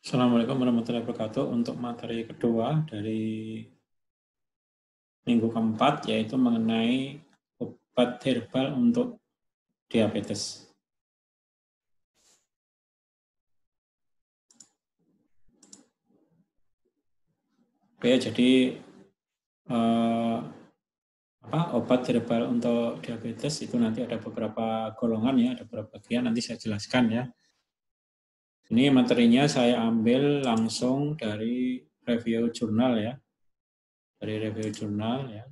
Assalamualaikum warahmatullahi wabarakatuh. Untuk materi kedua dari minggu keempat, yaitu mengenai obat herbal untuk diabetes. Oke, jadi obat herbal untuk diabetes itu nanti ada beberapa golongan ya, ada beberapa bagian, nanti saya jelaskan ya. Ini materinya saya ambil langsung dari review jurnal ya, dari review jurnal ya.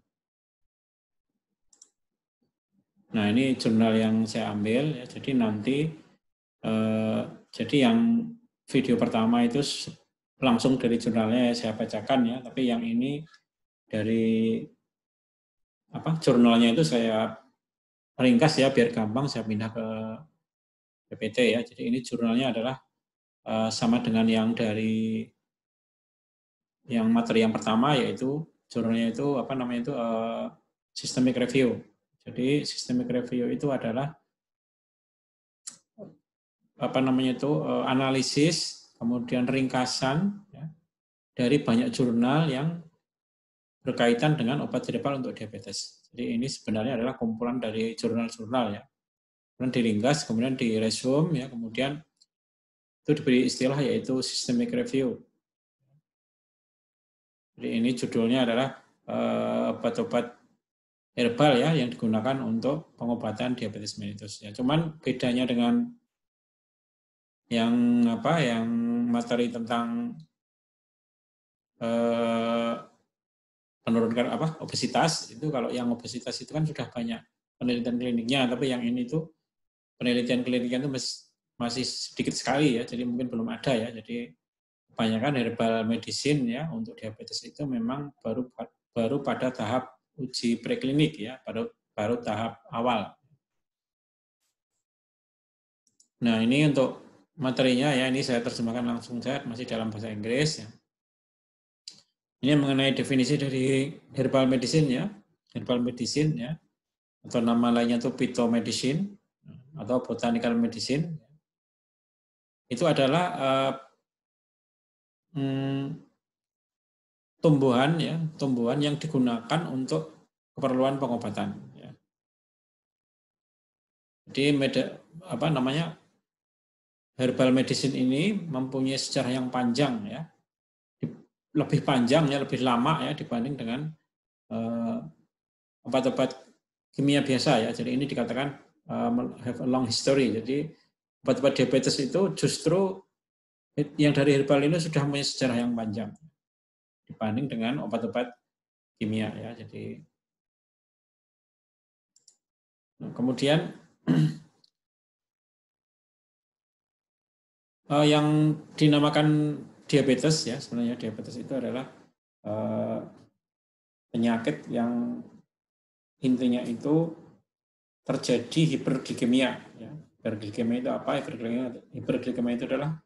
Nah, ini jurnal yang saya ambil ya, jadi nanti jadi yang video pertama itu langsung dari jurnalnya saya bacakan ya, tapi yang ini dari jurnalnya itu saya ringkas ya biar gampang saya pindah ke PPT ya. Jadi ini jurnalnya adalah sama dengan yang dari yang materi yang pertama, yaitu jurnalnya itu systemic review. Jadi systemic review itu adalah analisis kemudian ringkasan ya, dari banyak jurnal yang berkaitan dengan obat herbal untuk diabetes. Jadi ini sebenarnya adalah kumpulan dari jurnal-jurnal ya. Kemudian diringkas, kemudian diresume ya, kemudian itu diberi istilah yaitu systemic review. Jadi ini judulnya adalah obat-obat herbal ya yang digunakan untuk pengobatan diabetes mellitus ya. Cuman bedanya dengan yang materi tentang menurunkan obesitas, itu kalau yang obesitas itu kan sudah banyak penelitian kliniknya, tapi yang ini tuh penelitian kliniknya itu masih sedikit sekali ya, jadi mungkin belum ada ya. Jadi kebanyakan herbal medicine ya untuk diabetes itu memang baru pada tahap uji preklinik ya, baru tahap awal. Nah, ini untuk materinya ya, ini saya terjemahkan langsung saja, masih dalam bahasa Inggris ya. Ini mengenai definisi dari herbal medicine ya, herbal medicine ya, atau nama lainnya itu phytomedicine atau botanical medicine. Itu adalah tumbuhan yang digunakan untuk keperluan pengobatan. Ya. Jadi herbal medicine ini mempunyai sejarah yang panjang ya, lebih panjang ya, lebih lama ya dibanding dengan obat-obat kimia biasa ya. Jadi ini dikatakan have a long history. Jadi obat-obat diabetes itu justru yang dari herbal ini sudah punya sejarah yang panjang dibanding dengan obat-obat kimia ya. Jadi kemudian yang dinamakan diabetes ya, sebenarnya diabetes itu adalah penyakit yang intinya itu terjadi hiperglikemia ya. Hiperglikemia itu apa? Hiperglikemia itu adalah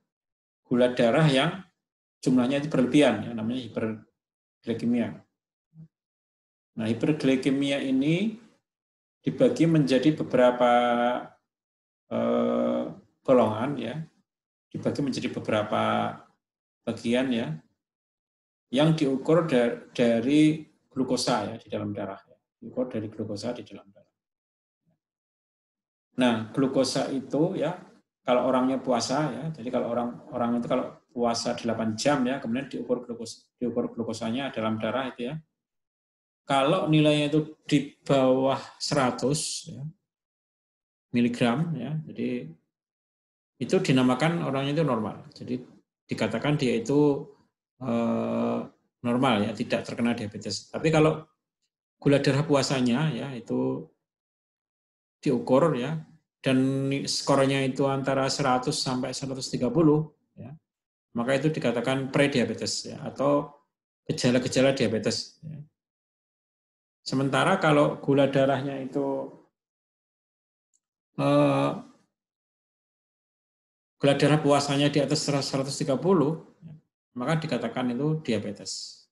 gula darah yang jumlahnya itu berlebihan ya, namanya hiperglikemia. Nah, hiperglikemia ini dibagi menjadi beberapa golongan ya, dibagi menjadi beberapa bagian ya, yang diukur dari glukosa ya di dalam darah, ya. Diukur dari glukosa di dalam darah. Nah, glukosa itu ya, kalau orangnya puasa ya, jadi kalau orang itu kalau puasa 8 jam ya, kemudian diukur glukosanya dalam darah itu ya. Kalau nilainya itu di bawah 100 ya, miligram ya, jadi itu dinamakan orangnya itu normal. Jadi dikatakan dia itu normal ya, tidak terkena diabetes. Tapi kalau gula darah puasanya ya itu diukur ya, dan skornya itu antara 100 sampai 130 ya, maka itu dikatakan prediabetes ya, atau gejala-gejala diabetes ya. Sementara kalau gula darahnya itu gula darah puasanya di atas 130, maka dikatakan itu diabetes.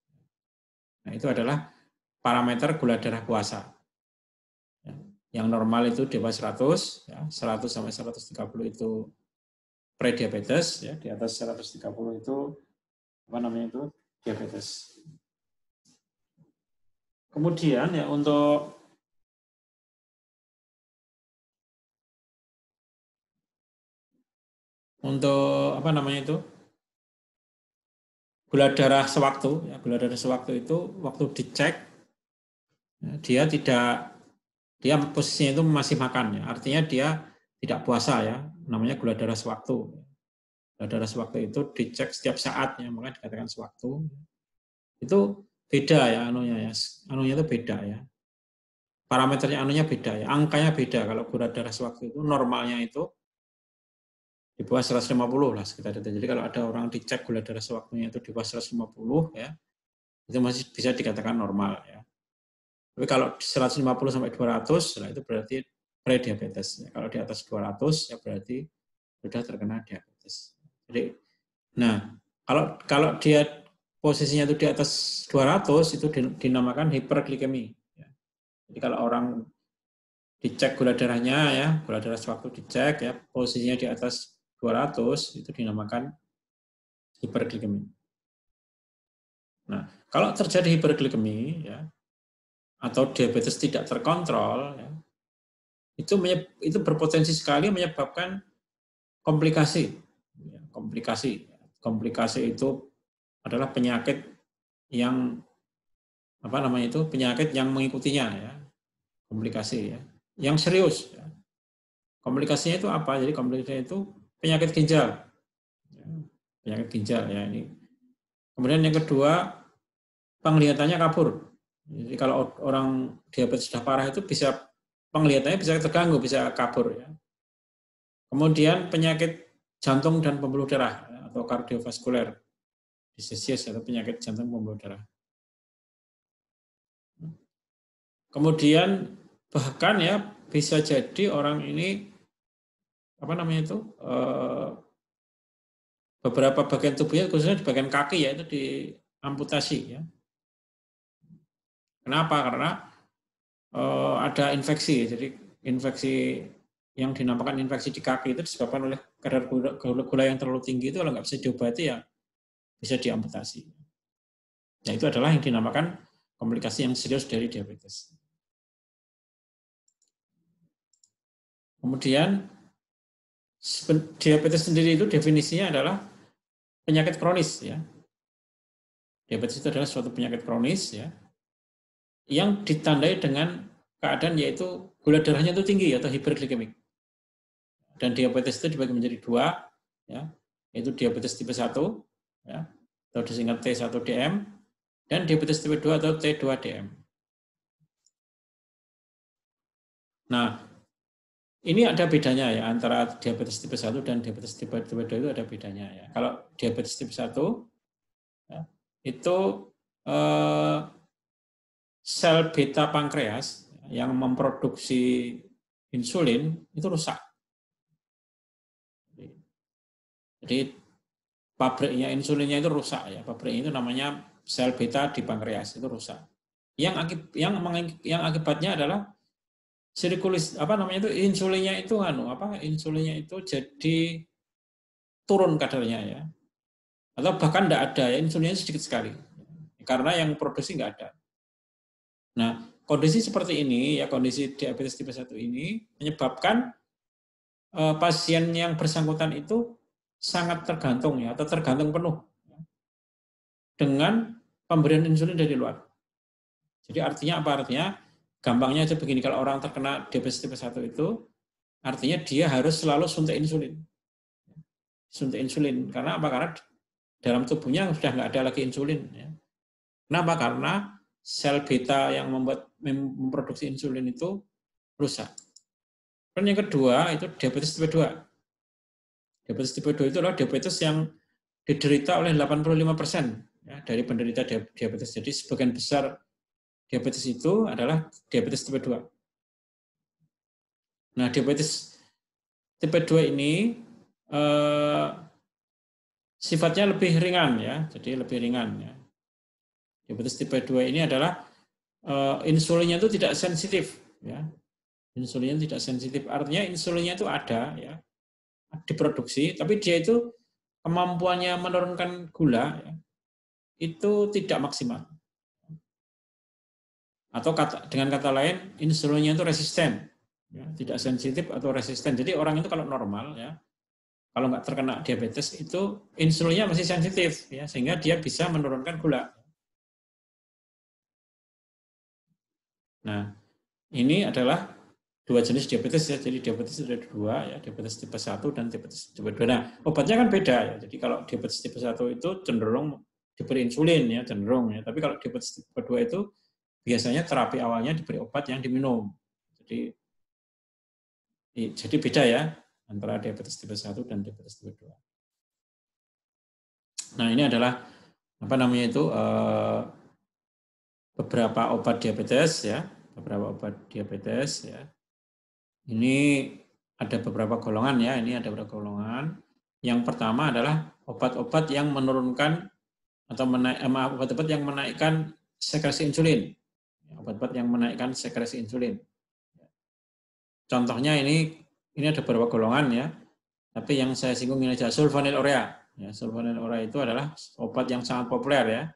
Nah, itu adalah parameter gula darah puasa. Yang normal itu di bawah 100, ya, 100 sampai 130 itu prediabetes, ya, di atas 130 itu apa namanya itu diabetes. Kemudian ya untuk apa namanya itu gula darah sewaktu, ya, gula darah sewaktu itu waktu dicek dia posisinya itu masih makan, ya, artinya dia tidak puasa, ya, namanya gula darah sewaktu. Gula darah sewaktu itu dicek setiap saat, ya, makanya dikatakan sewaktu. Itu beda, ya, anunya itu beda, ya. Parameternya anunya beda, ya, angkanya beda. Kalau gula darah sewaktu itu normalnya itu di bawah 150 lah sekitar itu. Jadi kalau ada orang dicek gula darah sewaktunya itu di bawah 150, ya, itu masih bisa dikatakan normal, ya. Tapi kalau 150 sampai 200, nah itu berarti prediabetes. Ya. Kalau di atas 200, ya berarti sudah terkena diabetes. Jadi, nah, kalau dia posisinya itu di atas 200, itu dinamakan hiperglikemi. Ya. Jadi kalau orang dicek gula darahnya, ya, gula darah sewaktu dicek, ya, posisinya di atas 200, itu dinamakan hiperglikemi. Nah, kalau terjadi hiperglikemi, ya, atau diabetes tidak terkontrol, ya, itu berpotensi sekali menyebabkan komplikasi. Ya, komplikasi itu adalah penyakit yang apa namanya itu penyakit yang mengikutinya, ya, komplikasi, ya, yang serius. Ya. Komplikasinya itu apa? Jadi komplikasinya itu penyakit ginjal, ya, penyakit ginjal, ya, ini. Kemudian yang kedua, penglihatannya kabur. Jadi kalau orang diabetes sudah parah itu bisa penglihatannya bisa terganggu, bisa kabur, ya. Kemudian penyakit jantung dan pembuluh darah, ya, atau kardiovaskuler disease atau penyakit jantung pembuluh darah. Kemudian bahkan, ya, bisa jadi orang ini apa namanya itu beberapa bagian tubuhnya khususnya di bagian kaki, ya, itu diamputasi, ya. Kenapa? Karena ada infeksi. Jadi infeksi yang dinamakan infeksi di kaki itu disebabkan oleh kadar gula yang terlalu tinggi itu kalau nggak bisa diobati, ya bisa diamputasi. Nah, itu adalah yang dinamakan komplikasi yang serius dari diabetes. Kemudian diabetes sendiri itu definisinya adalah penyakit kronis, ya. Diabetes itu adalah suatu penyakit kronis, ya, yang ditandai dengan keadaan yaitu gula darahnya itu tinggi atau hiperglikemik. Dan diabetes itu dibagi menjadi dua, ya, yaitu diabetes tipe 1, ya, atau disingkat T1DM, dan diabetes tipe 2 atau T2DM. Nah, ini ada bedanya, ya, antara diabetes tipe 1 dan diabetes tipe 2 itu ada bedanya, ya. Kalau diabetes tipe 1, ya, itu sel beta pankreas yang memproduksi insulin itu rusak. Jadi pabriknya insulinnya itu rusak, ya. Pabriknya itu namanya sel beta di pankreas itu rusak. Yang akibatnya adalah sirkulis apa namanya itu insulinnya itu jadi turun kadarnya, ya. Atau bahkan tidak ada, ya, insulinnya sedikit sekali. Karena yang produksi nggak ada. Nah, kondisi seperti ini, ya, kondisi diabetes tipe 1 ini menyebabkan pasien yang bersangkutan itu sangat tergantung, ya, atau tergantung penuh, ya, dengan pemberian insulin dari luar. Jadi artinya apa? Artinya gampangnya aja begini, kalau orang terkena diabetes tipe 1 itu artinya dia harus selalu suntik insulin. Suntik insulin. Karena apa? Karena dalam tubuhnya sudah nggak ada lagi insulin, ya. Kenapa? Karena sel beta yang memproduksi insulin itu rusak. Dan yang kedua itu diabetes tipe 2. Diabetes tipe 2 itu adalah diabetes yang diderita oleh 85%, ya, dari penderita diabetes. Jadi sebagian besar diabetes itu adalah diabetes tipe 2. Nah, diabetes tipe 2 ini sifatnya lebih ringan, ya. Jadi lebih ringan, ya. Diabetes tipe 2 ini adalah insulinnya itu tidak sensitif, ya. Insulinnya tidak sensitif. Artinya insulinnya itu ada, ya. diproduksi, tapi dia itu kemampuannya menurunkan gula ya, itu tidak maksimal. Atau dengan kata lain, insulinnya itu resisten, ya, tidak sensitif atau resisten. Jadi orang itu kalau normal ya, kalau nggak terkena diabetes itu insulinnya masih sensitif, ya, sehingga dia bisa menurunkan gula. Nah, ini adalah dua jenis diabetes ya. Jadi diabetes ada dua ya, diabetes tipe 1 dan diabetes tipe 2. Nah, obatnya kan beda ya. Jadi kalau diabetes tipe 1 itu cenderung diberi insulin ya, cenderung ya. Tapi kalau diabetes tipe 2 itu biasanya terapi awalnya diberi obat yang diminum. Jadi beda ya antara diabetes tipe 1 dan diabetes tipe 2. Nah, ini adalah apa namanya itu beberapa obat diabetes ya, beberapa obat diabetes ya. Ini ada beberapa golongan ya, ini ada beberapa golongan. Yang pertama adalah obat-obat yang menurunkan atau obat-obat yang menaikkan sekresi insulin. Obat-obat yang menaikkan sekresi insulin. Contohnya ini ada beberapa golongan ya. Tapi yang saya singgung ini saja sulfonylurea. Ya, sulfonylurea itu adalah obat yang sangat populer ya.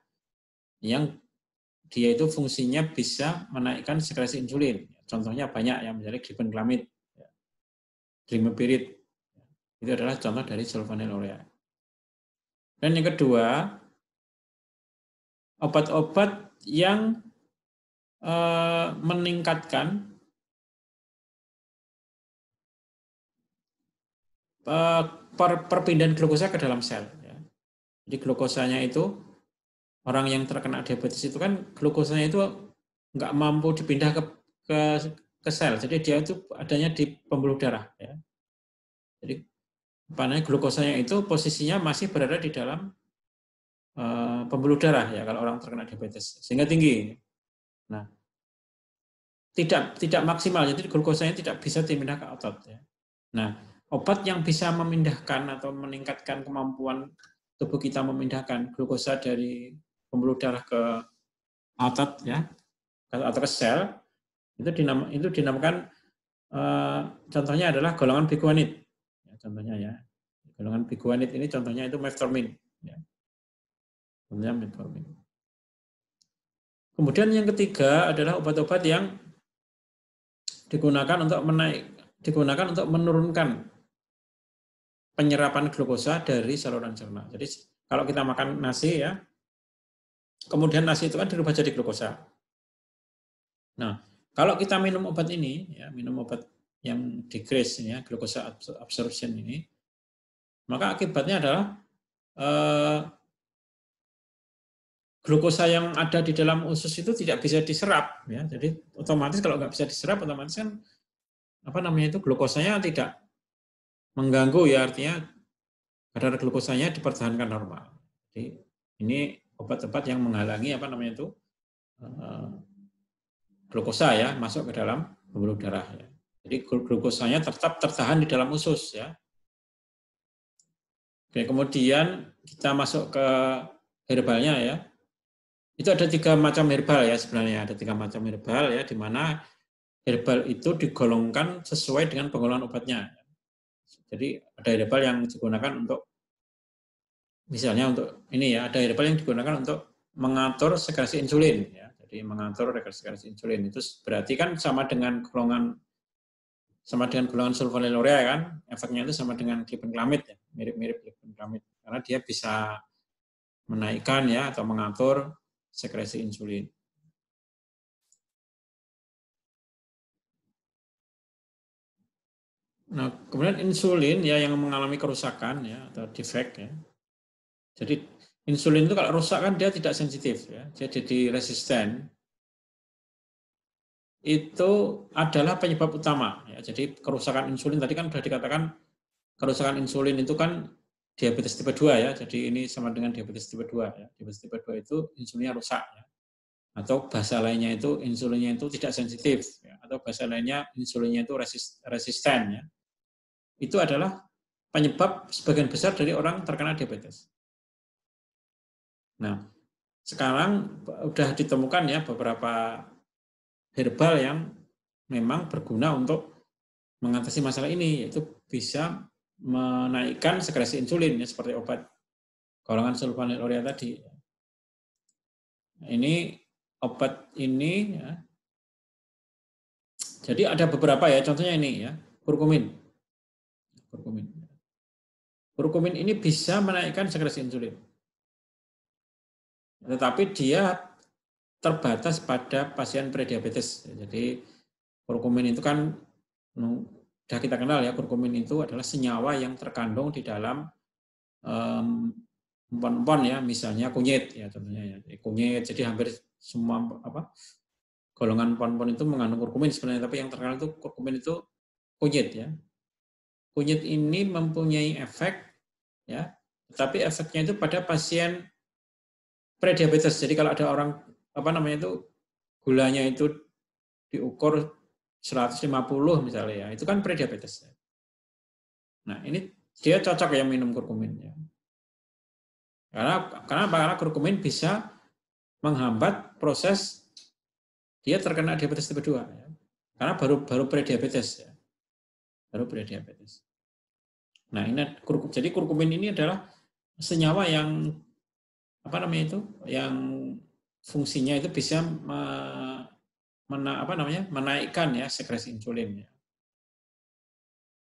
Yang dia itu fungsinya bisa menaikkan sekresi insulin. Contohnya banyak yang misalnya glibenclamid, glimepiride. Itu adalah contoh dari sulfonylurea. Dan yang kedua, obat-obat yang meningkatkan perpindahan glukosa ke dalam sel. Jadi glukosanya itu, orang yang terkena diabetes itu kan glukosanya itu nggak mampu dipindah ke sel. Jadi dia itu adanya di pembuluh darah. Ya. Jadi glukosanya itu posisinya masih berada di dalam pembuluh darah ya kalau orang terkena diabetes, sehingga tinggi. Nah, tidak maksimal, jadi glukosanya tidak bisa dipindah ke otot. Ya. Nah, obat yang bisa memindahkan atau meningkatkan kemampuan tubuh kita memindahkan glukosa dari pembuluh darah ke otot ya atau ke sel itu dinamakan contohnya adalah golongan biguanid. Ya, contohnya ya golongan biguanid ini contohnya itu metformin. Ya. Contohnya metformin. Kemudian yang ketiga adalah obat-obat yang digunakan untuk menurunkan penyerapan glukosa dari saluran cerna. Jadi kalau kita makan nasi ya, kemudian nasi itu kan dirubah jadi glukosa. Nah, kalau kita minum obat ini, ya, minum obat yang decrease ya, glukosa absorption ini, maka akibatnya adalah glukosa yang ada di dalam usus itu tidak bisa diserap, ya. Jadi otomatis kalau nggak bisa diserap, otomatis kan glukosanya tidak mengganggu ya, artinya kadar glukosanya dipertahankan normal. Jadi ini obat-obat yang menghalangi glukosa ya masuk ke dalam pembuluh darah ya. Jadi glukosanya tetap tertahan di dalam usus ya. Oke, kemudian kita masuk ke herbalnya ya. Itu ada 3 macam herbal ya sebenarnya, ada 3 macam herbal ya, di mana herbal itu digolongkan sesuai dengan penggolongan obatnya. Jadi ada herbal yang digunakan untuk misalnya untuk ini ya, ada herbal yang digunakan untuk mengatur sekresi insulin ya. Jadi mengatur sekresi insulin itu berarti kan sama dengan golongan sulfonylurea kan, efeknya itu sama dengan glibenclamid ya, mirip-mirip glibenclamid karena dia bisa menaikkan ya atau mengatur sekresi insulin. Nah, kemudian insulin ya yang mengalami kerusakan ya atau defect ya. Jadi insulin itu kalau rusak kan dia tidak sensitif ya, dia jadi resisten. Itu adalah penyebab utama ya. Jadi kerusakan insulin tadi kan sudah dikatakan kerusakan insulin itu kan diabetes tipe 2 ya. Jadi ini sama dengan diabetes tipe 2 ya. Diabetes tipe 2 itu insulinnya rusak ya. Atau bahasa lainnya itu insulinnya itu tidak sensitif ya. Atau bahasa lainnya insulinnya itu resisten ya. Itu adalah penyebab sebagian besar dari orang terkena diabetes. Nah, sekarang sudah ditemukan ya beberapa herbal yang memang berguna untuk mengatasi masalah ini, yaitu bisa menaikkan sekresi insulin ya, seperti obat golongan sulfonylurea tadi. Ini obat ini ya. Jadi ada beberapa ya, contohnya ini ya, kurkumin. Kurkumin ini bisa menaikkan sekresi insulin. Tetapi dia terbatas pada pasien prediabetes. Jadi kurkumin itu kan sudah kita kenal ya, kurkumin itu adalah senyawa yang terkandung di dalam empon-empon ya, misalnya kunyit ya contohnya ya. Kunyit, jadi hampir semua golongan empon-empon itu mengandung kurkumin sebenarnya, tapi yang terkenal itu kurkumin itu kunyit ya. Kunyit ini mempunyai efek ya, tapi efeknya itu pada pasien prediabetes. Jadi kalau ada orang gulanya itu diukur 150 misalnya ya, itu kan prediabetes. Nah, ini dia cocok ya minum kurkumin ya. Karena kurkumin bisa menghambat proses dia terkena diabetes tipe 2 ya. Karena baru prediabetes ya. Baru prediabetes. Nah, jadi kurkumin ini adalah senyawa yang yang fungsinya itu bisa menaikkan ya sekresi insulin ya.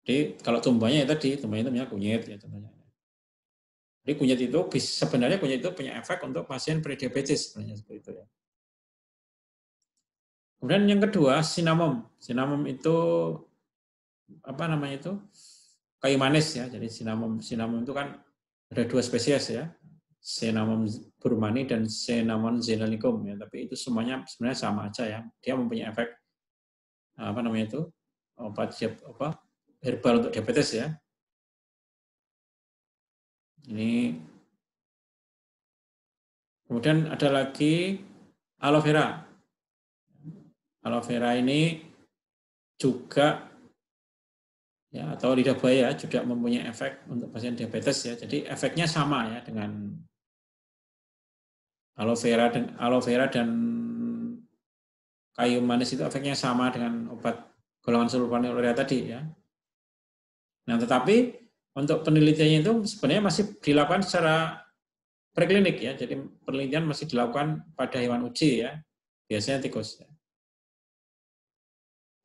Jadi kalau tumbuhannya itu namanya kunyit ya contohnya. Jadi sebenarnya kunyit itu punya efek untuk pasien prediabetes sebenarnya seperti itu ya. Kemudian yang kedua cinnamon. Cinnamon itu kayu manis ya. Jadi cinnamon itu kan ada 2 spesies ya. Cinnamon burmani dan Cinnamon zenalicum ya. Tapi itu semuanya sebenarnya sama aja ya. Dia mempunyai efek obat herbal untuk diabetes ya. Ini kemudian ada lagi aloe vera. Aloe vera ini juga ya, atau lidah buaya juga mempunyai efek untuk pasien diabetes ya. Jadi efeknya sama ya dengan aloe vera dan kayu manis itu efeknya sama dengan obat golongan sulfonylurea tadi ya. Nah, tetapi untuk penelitiannya itu sebenarnya masih dilakukan secara preklinik ya. Jadi penelitian masih dilakukan pada hewan uji ya. Biasanya tikus ya.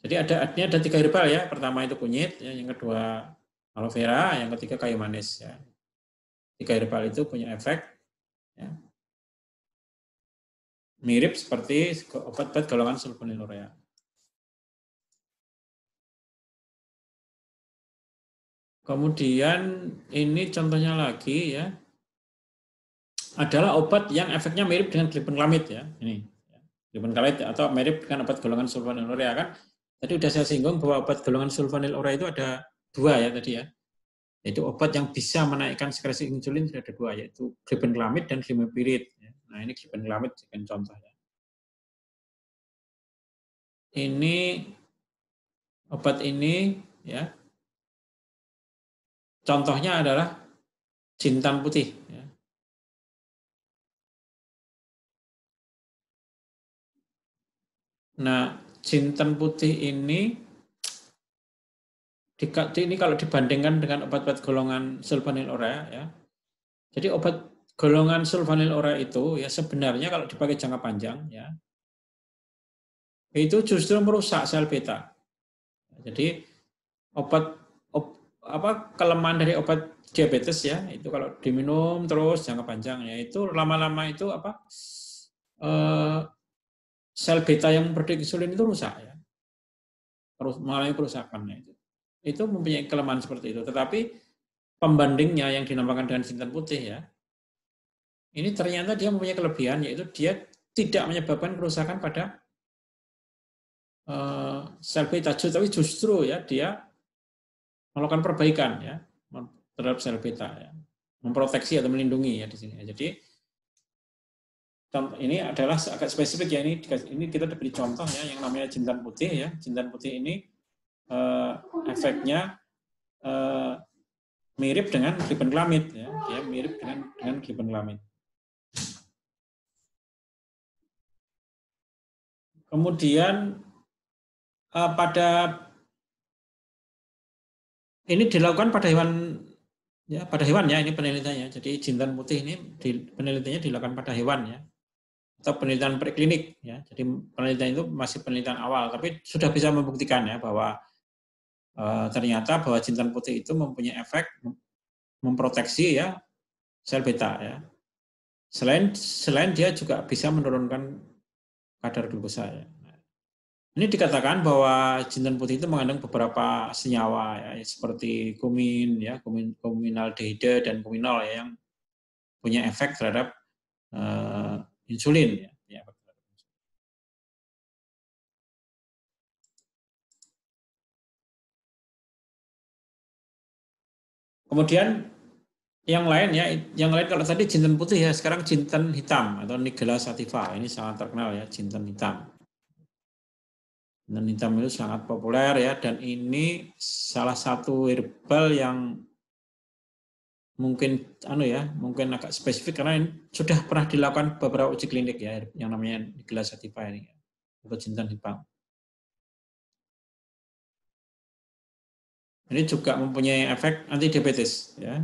Jadi ada 3 herbal ya. Pertama itu kunyit, ya, yang kedua aloe vera, yang ketiga kayu manis ya. 3 herbal itu punya efek ya, mirip seperti obat-obat golongan sulfonylurea. Kemudian ini contohnya lagi ya, adalah obat yang efeknya mirip dengan glibenclamid ya. Ini glibenclamid atau mirip dengan obat golongan sulfonylurea kan. Tadi sudah saya singgung bahwa obat golongan sulfonylurea itu ada 2 ya tadi ya. Itu obat yang bisa menaikkan sekresi insulin sudah ada 2, yaitu glibenclamid dan glimepiride. Nah, ini glibenclamid sebagai contoh ya. Ini obat ini ya, contohnya adalah jintan putih. Ya. Nah, jintan putih ini kalau dibandingkan dengan obat-obat golongan sulfonylurea ya. Jadi obat golongan sulfonylurea itu ya sebenarnya kalau dipakai jangka panjang ya, itu justru merusak sel beta. Jadi kelemahan dari obat diabetes ya, itu kalau diminum terus jangka panjang ya, itu lama-lama itu sel beta yang produksi insulin itu rusak ya. Terus mengalami kerusakan ya. Itu mempunyai kelemahan seperti itu. Tetapi pembandingnya yang dinamakan dengan jintan putih ya, ini ternyata dia mempunyai kelebihan, yaitu dia tidak menyebabkan kerusakan pada sel beta, tapi justru ya dia melakukan perbaikan ya terhadap sel beta ya, memproteksi atau melindungi ya di sini. Jadi ini adalah agak spesifik ya, ini kita diberi contoh ya yang namanya jintan putih ya. Jintan putih ini efeknya mirip dengan glibenclamid ya, dia mirip dengan glibenclamid. Kemudian pada Ini dilakukan pada hewan ya, pada hewan ya, ini penelitiannya. Jadi jintan putih ini penelitiannya dilakukan pada hewan ya, atau penelitian preklinik ya. Jadi penelitian itu masih penelitian awal, tapi sudah bisa membuktikan ya bahwa ternyata bahwa jintan putih itu mempunyai efek memproteksi ya sel beta ya. Selain dia juga bisa menurunkan kadar glukosa ya. Ini dikatakan bahwa jintan putih itu mengandung beberapa senyawa ya, seperti kumin ya, kuminaldehyde dan kuminol ya, yang punya efek terhadap insulin ya. Kemudian yang lain ya, yang lain kalau tadi jintan putih ya, sekarang jintan hitam atau Nigella sativa. Ini sangat terkenal ya, jintan hitam. Jintan hitam itu sangat populer ya, dan ini salah satu herbal yang mungkin mungkin agak spesifik karena ini sudah pernah dilakukan beberapa uji klinik ya, yang namanya Nigella sativa ini atau jintan hitam. Ini juga mempunyai efek anti diabetes ya.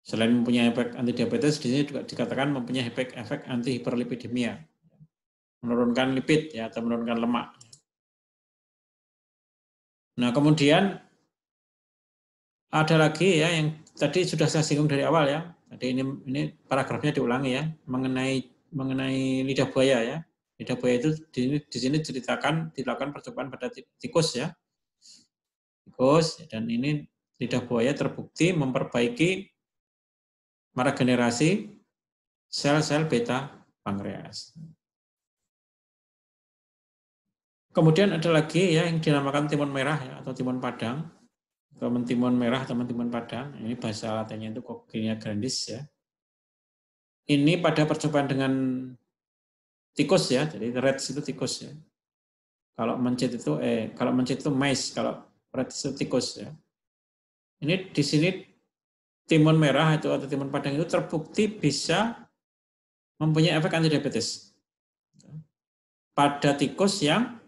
Selain mempunyai efek anti diabetes, di sini juga dikatakan mempunyai efek anti hiperlipidemia, menurunkan lipid ya atau menurunkan lemak. Nah, kemudian ada lagi ya yang tadi sudah saya singgung dari awal ya. Tadi ini paragrafnya diulangi ya, mengenai lidah buaya ya. Lidah buaya itu di sini dilakukan percobaan pada tikus ya. Tikus, dan ini lidah buaya terbukti memperbaiki meregenerasi sel-sel beta pankreas. Kemudian ada lagi ya yang dinamakan timun merah ya, atau timun padang. Timun merah, timun padang. Ini bahasa latinnya itu Coccinea grandis ya. Ini pada percobaan dengan tikus ya, jadi rats itu tikus ya. Kalau mencit itu mice, kalau rats itu tikus ya. Ini di sini timun merah itu atau timun padang itu terbukti bisa mempunyai efek anti diabetes pada tikus yang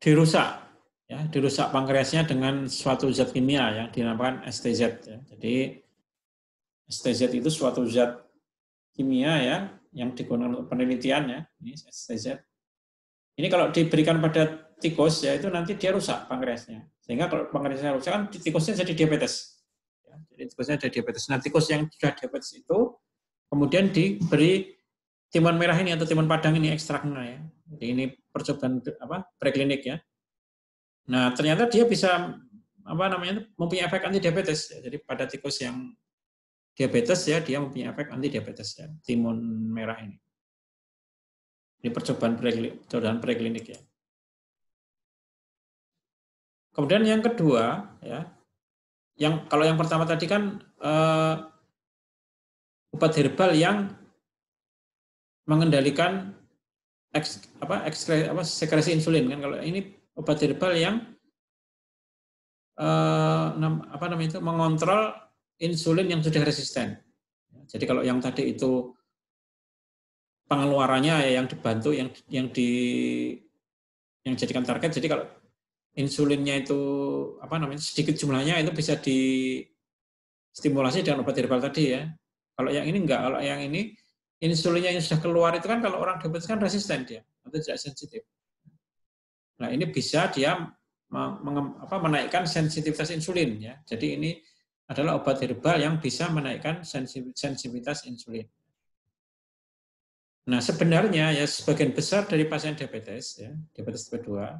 dirusak pankreasnya dengan suatu zat kimia yang dinamakan STZ ya. Jadi STZ itu suatu zat kimia ya yang digunakan untuk penelitian ya. Ini STZ. Ini kalau diberikan pada tikus ya itu nanti dia rusak pankreasnya. Sehingga kalau pankreasnya rusak kan tikusnya jadi diabetes. Ya, jadi tikusnya jadi diabetes. Nah, tikus yang sudah diabetes itu kemudian diberi timun merah ini atau timun padang ini ekstraknya ya. Jadi ini percobaan preklinik ya. Nah, ternyata dia bisa mempunyai efek anti diabetes ya. Jadi pada tikus yang diabetes ya dia mempunyai efek anti diabetes ya, timun merah ini. Ini percobaan preklinik ya. Kemudian yang kedua ya, kalau yang pertama tadi kan obat herbal yang mengendalikan sekresi insulin kan. Kalau ini obat herbal yang mengontrol insulin yang sudah resisten. Jadi kalau yang tadi itu pengeluarannya yang dibantu yang jadikan target. Jadi kalau insulinnya itu sedikit jumlahnya itu bisa distimulasi dengan obat herbal tadi ya. Kalau yang ini enggak, kalau yang ini insulinnya yang sudah keluar itu kan kalau orang diabetes kan resisten dia atau tidak sensitif. Nah, ini bisa dia menaikkan sensitivitas insulin ya. Jadi ini adalah obat herbal yang bisa menaikkan sensitivitas insulin. Nah, sebenarnya ya sebagian besar dari pasien diabetes ya, diabetes tipe 2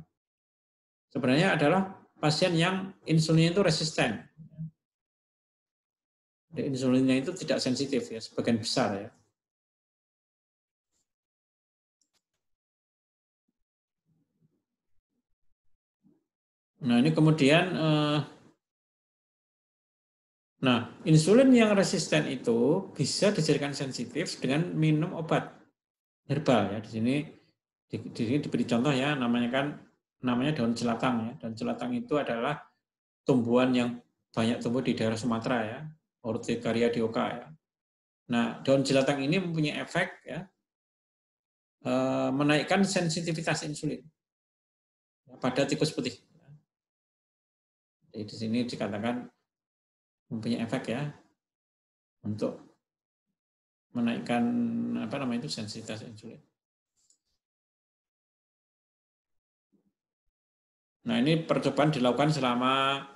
sebenarnya adalah pasien yang insulinnya itu resisten. Insulinnya itu tidak sensitif ya, sebagian besar ya. Nah, ini kemudian insulin yang resisten itu bisa dijadikan sensitif dengan minum obat herbal ya. Di sini diberi contoh ya, namanya daun celatang ya. Daun celatang itu adalah tumbuhan yang banyak tumbuh di daerah Sumatera ya, Urticaria dioica ya. Nah, daun celatang ini mempunyai efek ya menaikkan sensitivitas insulin pada tikus putih. Jadi di sini dikatakan mempunyai efek ya untuk menaikkan sensitivitas insulin. Nah, ini percobaan dilakukan selama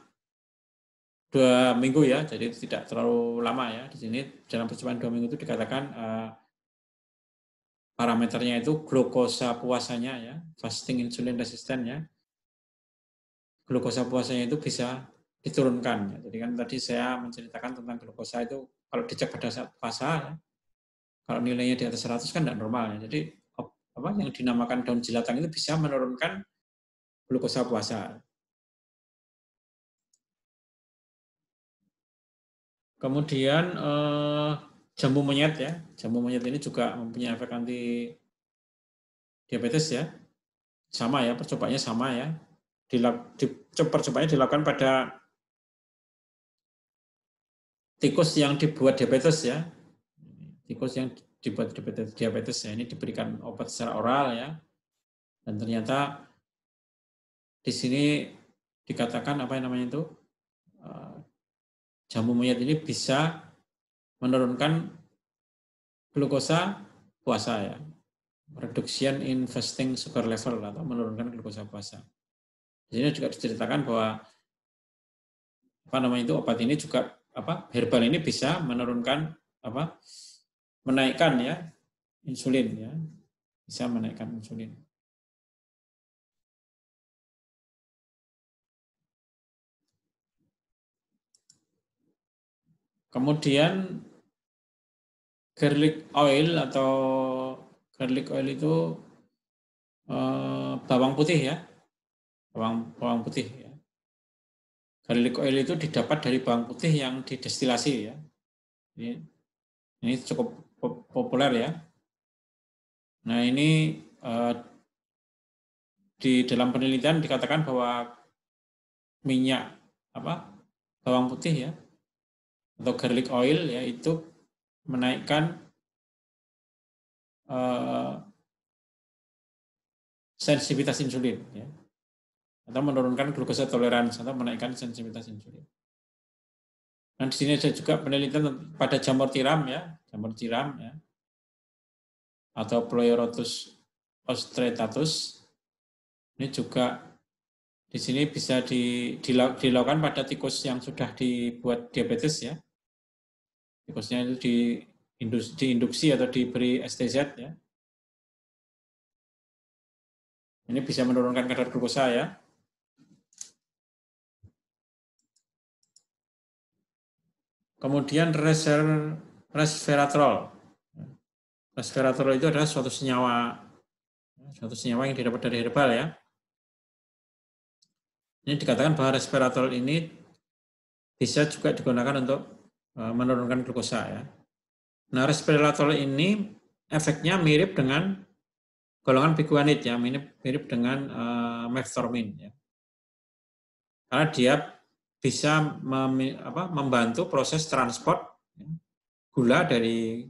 2 minggu ya, jadi tidak terlalu lama ya. Di sini dalam percobaan 2 minggu itu dikatakan parameternya itu glukosa puasanya ya, fasting insulin resistant ya. Glukosa puasanya itu bisa diturunkan ya. Jadi kan tadi saya menceritakan tentang glukosa itu kalau dicek pada saat puasa ya, kalau nilainya di atas 100 kan tidak normal ya. Jadi yang dinamakan daun jelatang itu bisa menurunkan glukosa puasa. Kemudian jambu monyet ya. Jambu monyet ini juga mempunyai efek anti diabetes ya. Sama ya, percobaannya sama ya. Percobaannya dilakukan pada tikus yang dibuat diabetes ya. Tikus yang dibuat diabetes ya, ini diberikan obat secara oral ya. Dan ternyata di sini dikatakan jambu monyet ini bisa menurunkan glukosa puasa ya. Reduction in fasting sugar level atau menurunkan glukosa puasa. Di sini juga diceritakan bahwa obat ini juga herbal ini bisa menurunkan menaikkan ya insulin ya. Bisa menaikkan insulin. Kemudian garlic oil itu bawang putih ya. Bawang putih ya. Garlic oil itu didapat dari bawang putih yang didestilasi ya. Ini cukup populer ya. Nah, ini di dalam penelitian dikatakan bahwa minyak bawang putih ya atau garlic oil ya itu menaikkan sensitivitas insulin ya, atau menurunkan glukosa toleransi atau menaikkan sensitivitas insulin. Dan di sini ada juga penelitian pada jamur tiram ya, atau Pleurotus ostretatus. Ini juga di sini bisa dilakukan pada tikus yang sudah dibuat diabetes ya. Tikusnya itu diinduksi atau diberi STZ ya. Ini bisa menurunkan kadar glukosa ya. Kemudian resveratrol. Resveratrol itu adalah suatu senyawa yang didapat dari herbal ya. Ini dikatakan bahwa resveratrol ini bisa juga digunakan untuk menurunkan glukosa ya. Nah, resveratrol ini efeknya mirip dengan golongan biguanid ya, mirip dengan metformin ya. Karena dia bisa membantu proses transport ya, gula dari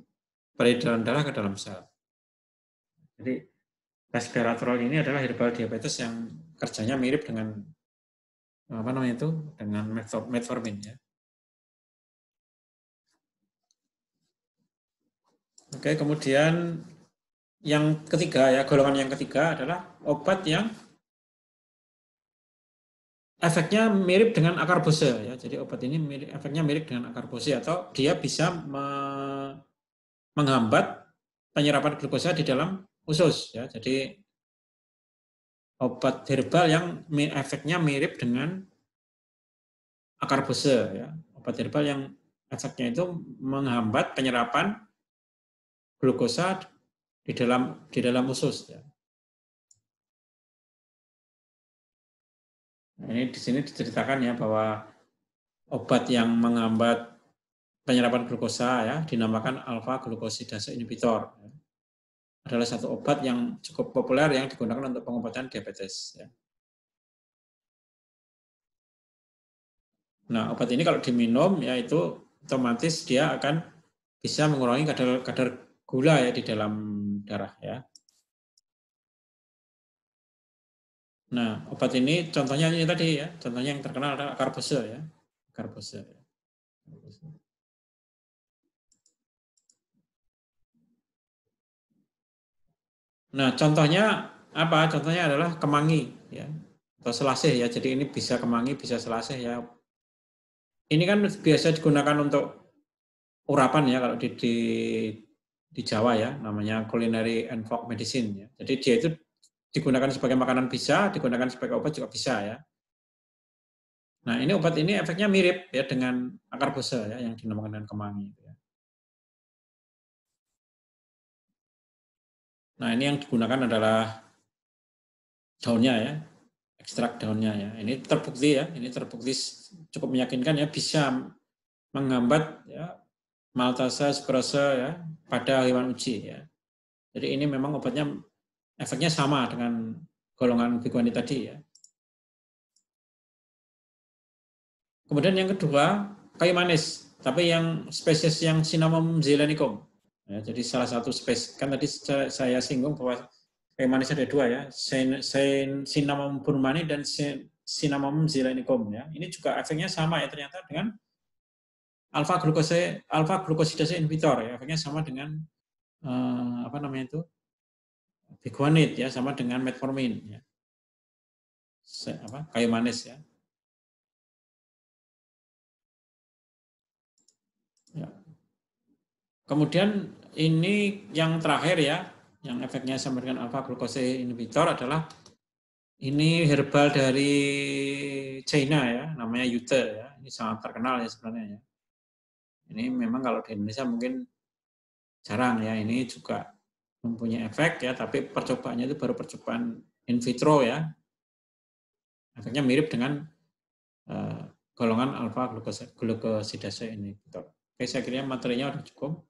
peredaran darah ke dalam sel. Jadi resveratrol ini adalah herbal diabetes yang kerjanya mirip dengan dengan metformin ya. Oke, kemudian yang ketiga ya, golongan yang ketiga adalah obat yang efeknya mirip dengan akarbose ya. Jadi obat ini efeknya mirip dengan akarbose atau dia bisa menghambat penyerapan glukosa di dalam usus ya. Jadi obat herbal yang efeknya mirip dengan akarbose ya. Obat herbal yang efeknya itu menghambat penyerapan glukosa di dalam usus ya. Nah, ini di sini diceritakan ya bahwa obat yang menghambat penyerapan glukosa ya dinamakan alpha glucosidase inhibitor. Ya. Adalah satu obat yang cukup populer yang digunakan untuk pengobatan diabetes ya. Nah, obat ini kalau diminum ya itu otomatis dia akan bisa mengurangi kadar gula ya di dalam darah ya. Nah, obat ini contohnya ini tadi ya, contohnya yang terkenal adalah karbose ya. Karbose. Nah, contohnya apa? Contohnya adalah kemangi ya. Atau selasih ya. Jadi ini bisa kemangi, bisa selasih ya. Ini kan biasa digunakan untuk urapan ya kalau di Jawa ya, namanya culinary and folk medicine ya. Jadi dia itu digunakan sebagai makanan bisa, digunakan sebagai obat juga bisa ya. Nah, ini obat ini efeknya mirip ya dengan akar busa ya yang dinamakan dengan kemangi. Ya. Nah, ini yang digunakan adalah daunnya ya, ekstrak daunnya ya. Ini terbukti cukup meyakinkan ya bisa menghambat ya Maltasa sporosa ya pada hewan uji ya. Jadi ini memang obatnya efeknya sama dengan golongan biguanid tadi ya. Kemudian yang kedua, kayu manis, tapi yang spesies yang Cinnamomum zeylanicum. Ya, jadi salah satu spesies, kan tadi saya singgung bahwa kayu manis ada dua ya, Cinnamomum burmani dan Cinnamomum zeylanicum ya. Ini juga efeknya sama ya ternyata dengan alpha glucosidase inhibitor ya, efeknya sama dengan apa namanya itu? Biguanid ya, sama dengan metformin ya. Kayu manis ya. Ya. Kemudian ini yang terakhir ya, yang efeknya sama dengan alpha glucose inhibitor adalah ini herbal dari China ya, namanya Yute ya. Ini sangat terkenal ya sebenarnya ya. Ini memang kalau di Indonesia mungkin jarang ya. Ini juga mempunyai efek ya, tapi percobaannya itu baru percobaan in vitro ya. Efeknya mirip dengan golongan alpha glucosidase inhibitor. Oke, saya kira materinya sudah cukup.